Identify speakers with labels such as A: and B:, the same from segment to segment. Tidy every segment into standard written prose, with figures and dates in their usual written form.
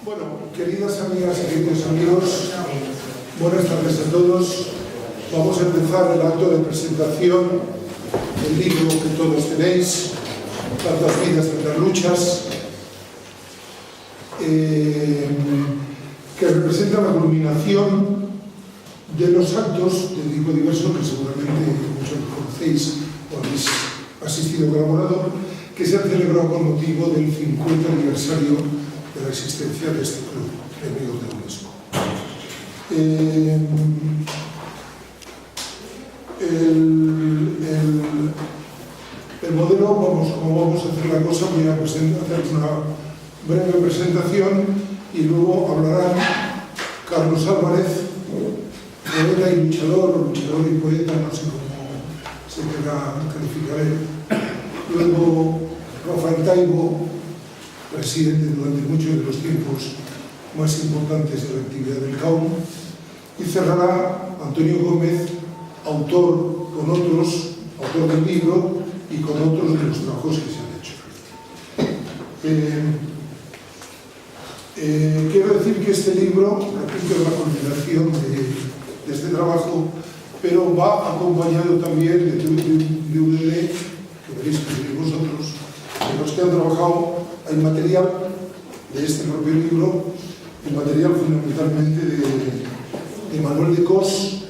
A: Bueno, queridas amigas y queridos amigos, buenas tardes a todos. Vamos a empezar el acto de presentación del libro que todos tenéis, Tantas vidas, tantas luchas, que representa la culminación de los actos del libro diverso que seguramente muchos conocéis o habéis asistido colaborador, que se han celebrado con motivo del 50 aniversario de la existencia de este club de amigos de UNESCO. El modelo, como vamos a hacer la cosa, voy a hacer una breve presentación y luego hablarán Carlos Álvarez, poeta y luchador y poeta, no sé cómo se calificaré. Luego Rafael Taibo, presidente durante muchos de los tiempos más importantes de la actividad del CAUM, y cerrará Antonio Gómez, autor del libro y con otros de los trabajos que se han hecho. Quiero decir que este libro, repito, es la culminación de este trabajo, pero va acompañado también de UDD, que veréis que tenéis vosotros, de los que han trabajado. Hay material de este propio libro, el material fundamentalmente de Manuel de Cos,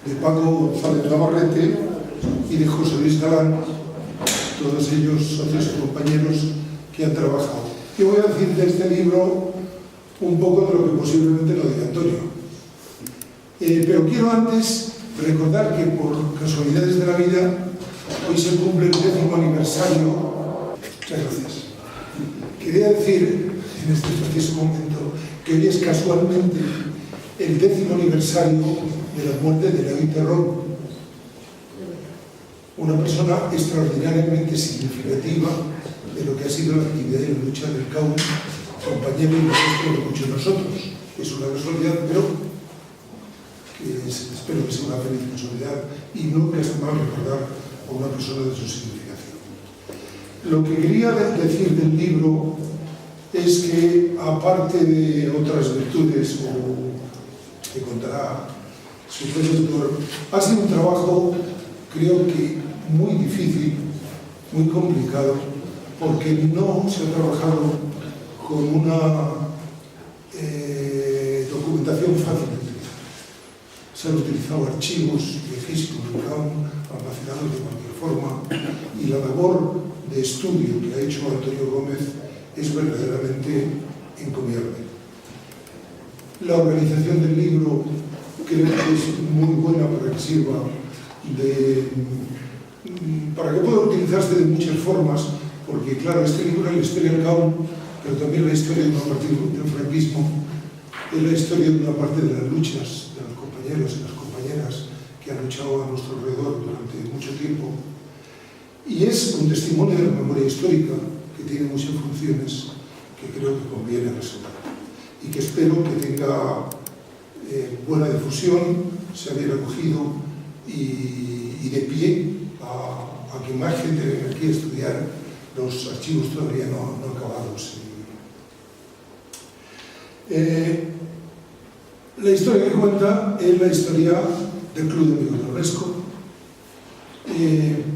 A: de Paco González Navarrete y de José Luis Galán, todos ellos socios y compañeros que han trabajado. Yo voy a decir de este libro un poco de lo que posiblemente lo diga Antonio. Pero quiero antes recordar que por casualidades de la vida hoy se cumple el 10º aniversario. Muchas gracias. Quería decir en este preciso momento que hoy es casualmente el 10º aniversario de la muerte de León Terrón, una persona extraordinariamente significativa de lo que ha sido la actividad y la lucha del CAUM, compañero y maestro de muchos de nosotros. Es una casualidad, pero espero que sea una feliz casualidad y nunca está mal recordar a una persona de su significación. Lo que quería decir del libro es que, aparte de otras virtudes que contará su predecesor, ha sido un trabajo, creo que muy difícil, muy complicado, porque no se ha trabajado con una documentación fácil de utilizar. Se han utilizado archivos viejísimos del CAUM, almacenados de cualquier forma, y la labor de estudio que ha hecho Antonio Gómez es verdaderamente encomiable. La organización del libro creo que es muy buena para que sirva para que pueda utilizarse de muchas formas, porque claro, este libro es la historia del CAUM, pero también la historia de una parte del franquismo, es la historia de una parte de las luchas de los compañeros y las compañeras que han luchado a nuestro alrededor durante mucho tiempo. Y es un testimonio de la memoria histórica que tiene muchas funciones que creo que conviene resaltar y que espero que tenga buena difusión, sea bien acogido y de pie a que más gente venga aquí a estudiar los archivos todavía no acabados. La historia que cuenta es la historia del Club de Amigos de UNESCO.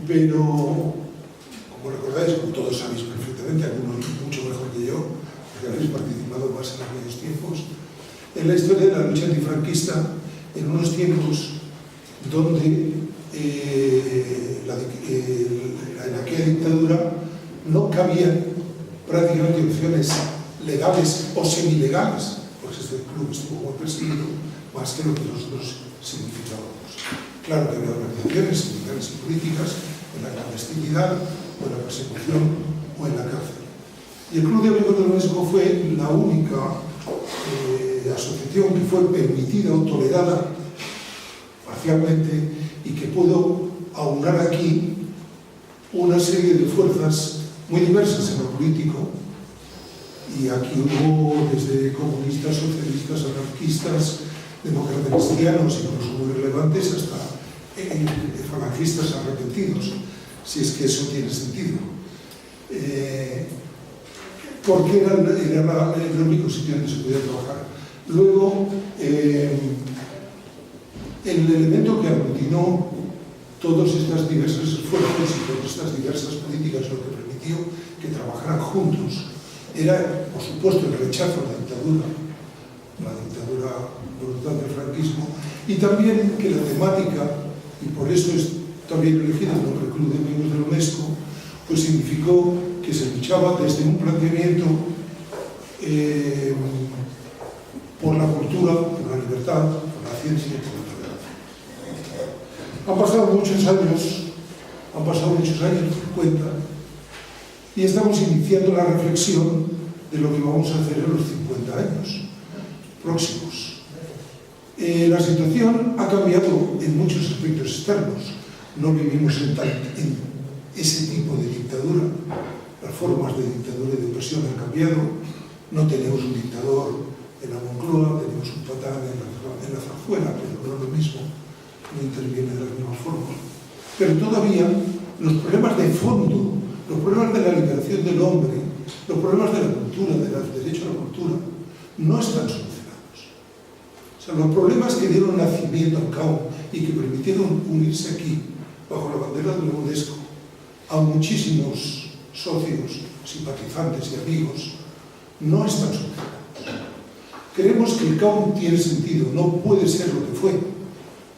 A: Pero, como recordáis, como todos sabéis perfectamente, algunos mucho mejor que yo, porque habéis participado más en aquellos tiempos, es la historia de la lucha antifranquista en unos tiempos donde en aquella dictadura no cabían prácticamente opciones legales o semilegales, pues este club estuvo muy perseguido, más que lo que nosotros significábamos. Claro que había organizaciones sindicales y políticas en la clandestinidad, o en la persecución, o en la cárcel. Y el Club de Amigos de UNESCO fue la única asociación que fue permitida o tolerada parcialmente y que pudo aunar aquí una serie de fuerzas muy diversas en lo político. Y aquí hubo desde comunistas, socialistas, anarquistas, demócratas cristianos, incluso muy relevantes, hasta falangistas arrepentidos, si es que eso tiene sentido. porque era el único sitio donde se podía trabajar. Luego, el elemento que aglutinó todos estos diversos esfuerzos y todas estas diversas políticas, lo que permitió que trabajaran juntos, era, por supuesto, el rechazo a la dictadura brutal del franquismo, y también que la temática, y por eso es también elegido el nombre Club de Amigos de la UNESCO, pues significó que se luchaba desde un planteamiento por la cultura, por la libertad, por la ciencia y por la tolerancia. Han pasado muchos años, 50, y estamos iniciando la reflexión de lo que vamos a hacer en los 50 años próximos. La situación ha cambiado en muchos aspectos externos. No vivimos en ese tipo de dictadura. Las formas de dictadura y de opresión han cambiado. No tenemos un dictador en la Moncloa, tenemos un patán en la Zarzuela, pero no es lo mismo, no interviene de las mismas formas. Pero todavía los problemas de fondo, los problemas de la liberación del hombre, los problemas de la cultura, del derecho a la cultura, no están solucionados. O sea, los problemas que dieron nacimiento al CAO y que permitieron unirse aquí, bajo la bandera de la UNESCO, a muchísimos socios, simpatizantes y amigos, no están solucionados. Creemos que el CAO tiene sentido, no puede ser lo que fue,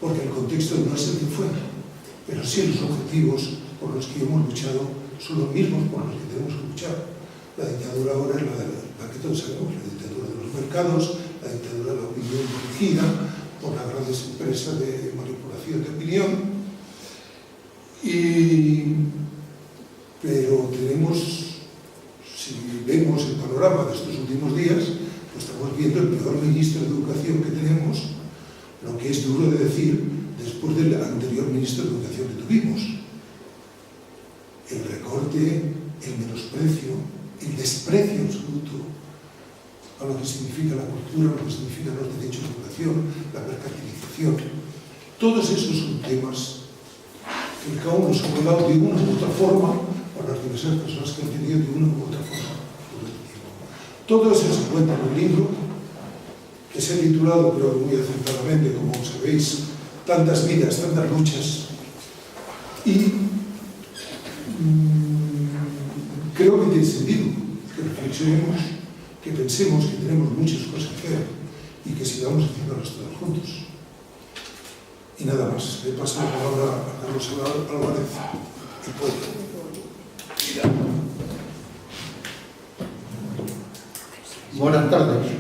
A: porque el contexto no es el que fue, pero sí los objetivos por los que hemos luchado son los mismos por los que tenemos que luchar. La dictadura ahora es la que todos sabemos, la dictadura de los mercados, la dictadura de la opinión dirigida por las grandes empresas de manipulación de opinión. Pero tenemos, si vemos el panorama de estos últimos días, pues estamos viendo el peor ministro de Educación que tenemos, lo que es duro de decir después del anterior ministro de Educación que tuvimos. El recorte, el menosprecio, el desprecio absoluto a lo que significa la cultura, lo que significan los derechos de educación, la mercantilización. Todos esos son temas que el CAO nos ha hablado de una u otra forma, por las diversas personas que han tenido de una u otra forma. Todo eso se encuentra en un libro que se ha titulado, creo que muy acertadamente, como sabéis, Tantas vidas, tantas luchas. Y creo que tiene sentido que reflexionemos, que pensemos que tenemos muchas cosas que hacer y que sigamos haciéndolas todos juntos. Y nada más, le paso la palabra a Carlos Álvarez, que puede.
B: Buenas tardes.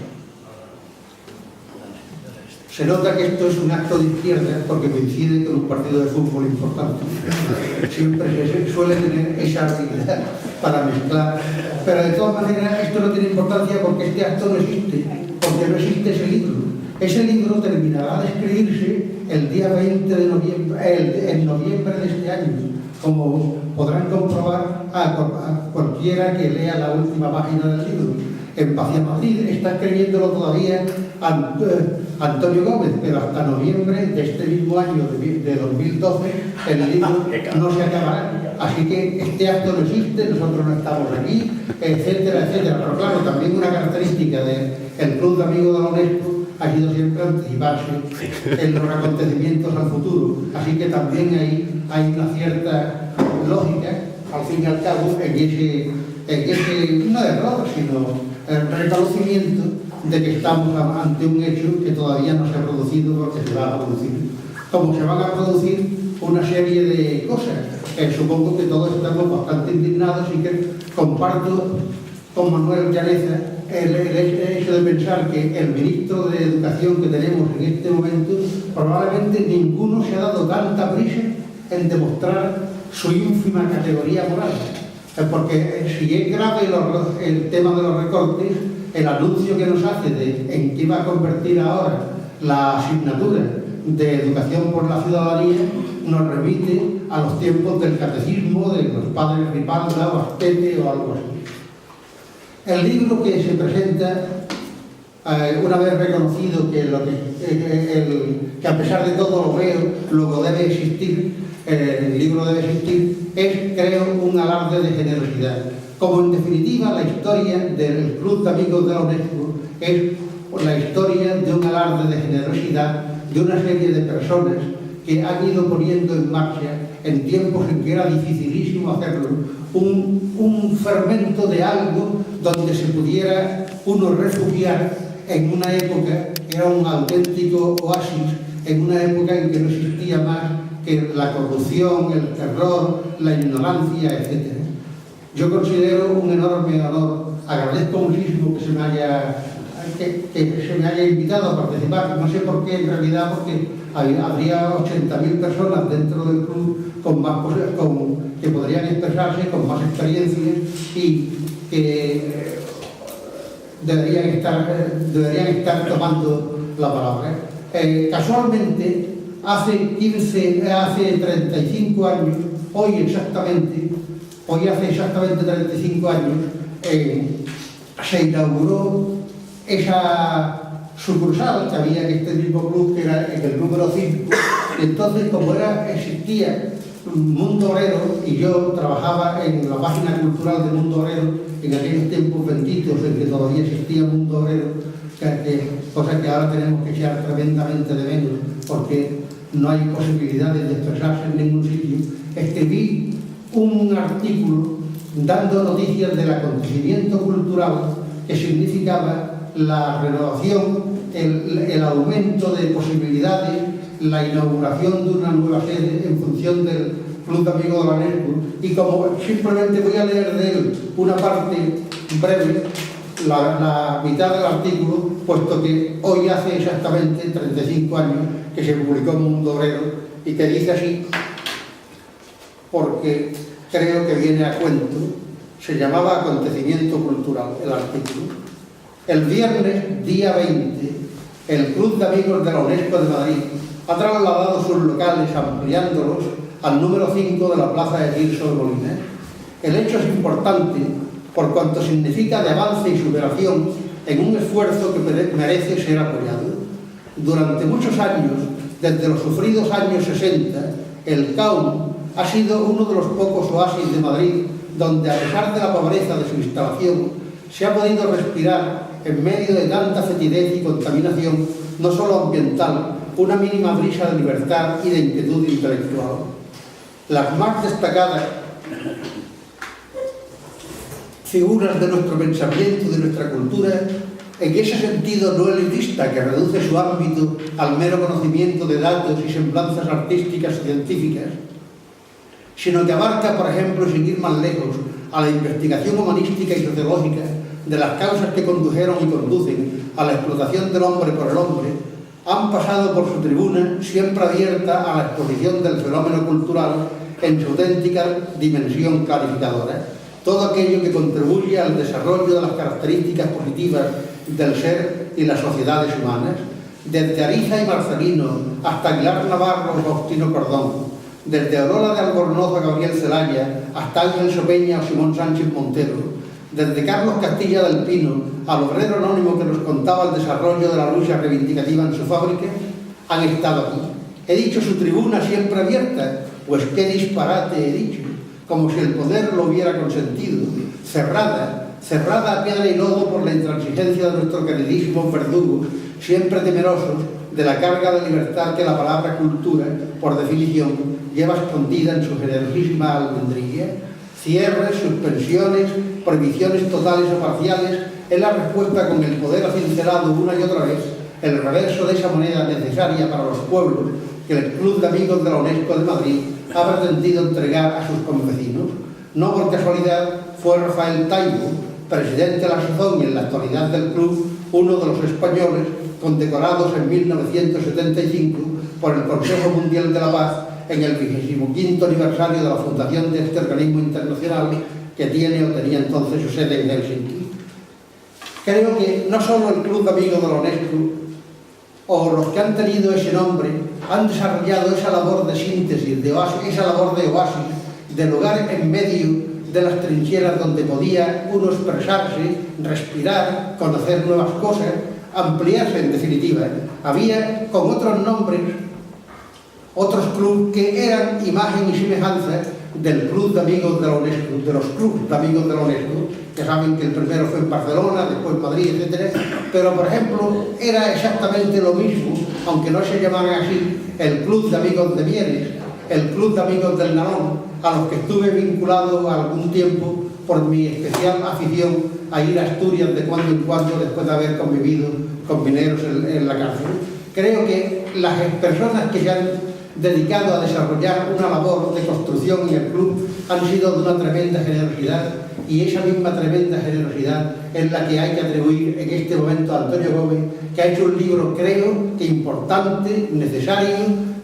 B: Se nota que esto es un acto de izquierda porque coincide con un partido de fútbol importante. Siempre se suele tener esa habilidad para mezclar. Pero de todas maneras esto no tiene importancia porque este acto no existe, porque no existe ese libro. Ese libro terminará de escribirse el día 20 de noviembre, en noviembre de este año, como podrán comprobar a cualquiera que lea la última página del libro. En Paz y Madrid está escribiéndolo todavía Antonio Gómez, pero hasta noviembre de este mismo año, de 2012, el libro no se acabará. Así que este acto no existe, nosotros no estamos aquí, etcétera, etcétera. Pero claro, también una característica del Club de Amigos de la UNESCO ha sido siempre anticiparse en los acontecimientos al futuro. Así que también hay una cierta lógica, al fin y al cabo, en ese no error, sino el reconocimiento de que estamos ante un hecho que todavía no se ha producido porque se va a producir. Como se van a producir una serie de cosas, supongo que todos estamos bastante indignados y que comparto con Manuel Llaneza el hecho de pensar que el ministro de Educación que tenemos en este momento, probablemente ninguno se ha dado tanta prisa en demostrar su ínfima categoría moral. Porque si es grave el tema de los recortes, el anuncio que nos hace de en qué va a convertir ahora la asignatura de Educación por la Ciudadanía nos remite a los tiempos del catecismo de los padres Ripalda o Astete o algo así. El libro que se presenta, una vez reconocido que a pesar de todo lo veo, luego debe existir, el libro debe existir, es, creo, un alarde de generosidad. Como en definitiva la historia del Club de Amigos de la UNESCO es la historia de un alarde de generosidad de una serie de personas que han ido poniendo en marcha, en tiempos en que era dificilísimo hacerlo, un fermento de algo donde se pudiera uno refugiar en una época que era un auténtico oasis, en una época en que no existía más que la corrupción, el terror, la ignorancia, etc. Yo considero un enorme honor, agradezco muchísimo que se me haya invitado a participar, no sé por qué, en realidad, porque habría 80.000 personas dentro del club que podrían expresarse con más experiencias y que deberían estar tomando la palabra. Casualmente, hace 35 años, hoy hace exactamente 35 años, se inauguró esa sucursal que había en este mismo club, que era en el número 5. Entonces, como existía Mundo Obrero, y yo trabajaba en la página cultural de Mundo Obrero, en aquellos tiempos benditos en que todavía existía Mundo Obrero, cosa que ahora tenemos que echar tremendamente de menos, porque no hay posibilidades de expresarse en ningún sitio, escribí un artículo dando noticias del acontecimiento cultural que significaba la renovación, el aumento de posibilidades, la inauguración de una nueva sede en función del Club de Amigos de la UNESCO. Y como simplemente voy a leer de él una parte breve, la mitad del artículo, puesto que hoy hace exactamente 35 años que se publicó en Mundo Obrero, y que dice así, porque creo que viene a cuento. Se llamaba Acontecimiento Cultural, el artículo. El viernes, día 20, el Club de Amigos de la UNESCO de Madrid ha trasladado sus locales, ampliándolos al número 5 de la Plaza de Tirso de Molina. El hecho es importante por cuanto significa de avance y superación en un esfuerzo que merece ser apoyado. Durante muchos años, desde los sufridos años 60, el CAUM ha sido uno de los pocos oasis de Madrid donde, a pesar de la pobreza de su instalación, se ha podido respirar, en medio de tanta fetidez y contaminación, no solo ambiental, una mínima brisa de libertad y de inquietud intelectual. Las más destacadas figuras de nuestro pensamiento y de nuestra cultura, en ese sentido no elitista que reduce su ámbito al mero conocimiento de datos y semblanzas artísticas y científicas, sino que abarca, por ejemplo, sin ir más lejos, a la investigación humanística y sociológica de las causas que condujeron y conducen a la explotación del hombre por el hombre, han pasado por su tribuna, siempre abierta a la exposición del fenómeno cultural en su auténtica dimensión clarificadora. Todo aquello que contribuye al desarrollo de las características positivas del ser y las sociedades humanas, desde Ariza y Marcelino hasta Aguilar Navarro o Faustino Cordón, desde Aurora de Albornoz a Gabriel Celaya hasta Ángel Sopeña o Simón Sánchez Montero, desde Carlos Castilla del Pino al obrero anónimo que nos contaba el desarrollo de la lucha reivindicativa en su fábrica, han estado aquí. He dicho su tribuna siempre abierta, pues qué disparate he dicho, como si el poder lo hubiera consentido, cerrada a piedra y lodo por la intransigencia de nuestros queridísimos verdugos, siempre temerosos de la carga de libertad que la palabra cultura, por definición, lleva escondida en su generosísima almendrilla. Cierres, suspensiones, prohibiciones totales o parciales es la respuesta con el poder acincelado una y otra vez, el reverso de esa moneda necesaria para los pueblos que el Club de Amigos de la UNESCO de Madrid ha pretendido entregar a sus convecinos. No por casualidad fue Rafael Taibo, presidente de la sazón y en la actualidad del club, uno de los españoles condecorados en 1975 por el Consejo Mundial de la Paz en el 25º aniversario de la fundación de este organismo internacional que tiene o tenía entonces su sede en Helsinki. Creo que no solo el Club de Amigos de la UNESCO o los que han tenido ese nombre han desarrollado esa labor de síntesis, esa labor de oasis, de lugar en medio de las trincheras donde podía uno expresarse, respirar, conocer nuevas cosas, ampliarse en definitiva. Había con otros nombres, otros clubes que eran imagen y semejanza del Club de Amigos de la UNESCO, de los clubes de amigos de la UNESCO, que saben que el primero fue en Barcelona, después en Madrid, etc. Pero, por ejemplo, era exactamente lo mismo, aunque no se llamaran así, el Club de Amigos de Mieres, el Club de Amigos del Nalón, a los que estuve vinculado algún tiempo por mi especial afición a ir a Asturias de cuando en cuando, después de haber convivido con mineros en la cárcel. Creo que las personas que se han dedicado a desarrollar una labor de construcción en el club han sido de una tremenda generosidad, y esa misma tremenda generosidad es la que hay que atribuir en este momento a Antonio Gómez, que ha hecho un libro, creo que importante, necesario,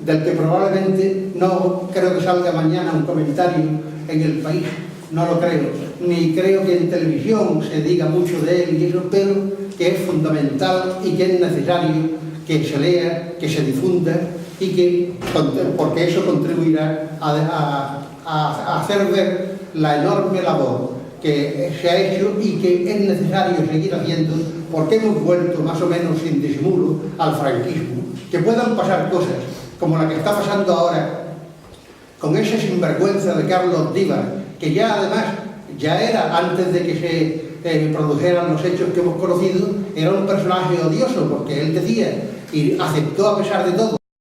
B: del que probablemente no creo que salga mañana un comentario en El País, no lo creo, ni creo que en televisión se diga mucho de él y eso, pero que es fundamental y que es necesario que se lea, que se difunda, y que, porque eso contribuirá a hacer ver la enorme labor que se ha hecho y que es necesario seguir haciendo, porque hemos vuelto más o menos sin disimulo al franquismo. Que puedan pasar cosas como la que está pasando ahora con ese sinvergüenza de Carlos Dívar, que ya además, ya era antes de que se produjeran los hechos que hemos conocido, era un personaje odioso, porque él decía y aceptó a pesar de todo